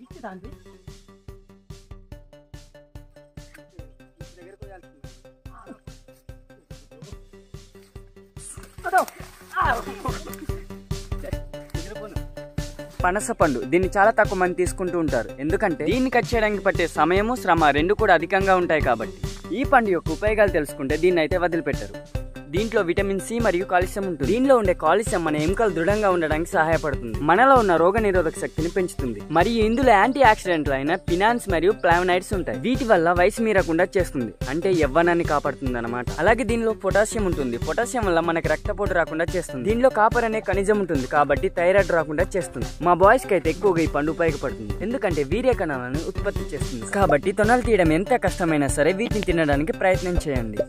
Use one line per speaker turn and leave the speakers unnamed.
ఇచ్చిదాండి
పనస పండు దీన్ని చాలా తక్కువ మంది తీసుకుంటూ ఉంటారు, ఎందుకంటే దీన్ని కట్ చేయడానికి పట్టే సమయము శ్రమ రెండు కూడా అధికంగా ఉంటాయి కాబట్టి. ఈ పండు యొక్క ఉపయోగాలు తెలుసుకుంటే దీన్ని అయితే వదిలిపెట్టరు. దీంట్లో విటమిన్ సి మరియు కాల్షియం ఉంటుంది. దీనిలో ఉండే కాల్షియం మన ఎముకలు దృఢంగా ఉండడానికి సహాయపడుతుంది, మనలో ఉన్న రోగ నిరోధక శక్తిని పెంచుతుంది. మరియు ఇందులో యాంటీ ఆక్సిడెంట్లు అయిన ఫినాన్స్ మరియు ఫ్లావనాయిడ్స్ ఉంటాయి. వీటి వల్ల వయసు మీరకుండా చేస్తుంది, అంటే యవ్వనాన్ని కాపాడుతుంది అన్నమాట. అలాగే దీనిలో పొటాషియం ఉంటుంది. పొటాషియం వల్ల మనకి రక్తపోటు రాకుండా చేస్తుంది. దీనిలో కాపర్ అనే ఖనిజం ఉంటుంది కాబట్టి థైరాయిడ్ రాకుండా చేస్తుంది. మా బాయ్స్ కి అయితే ఎక్కువగా ఈ పండు ఉపయోగపడుతుంది, ఎందుకంటే వీర్య కణాలను ఉత్పత్తి చేస్తుంది. కాబట్టి తొనలు తీయడం ఎంత కష్టమైనా సరే వీటిని తినడానికి ప్రయత్నం చేయండి.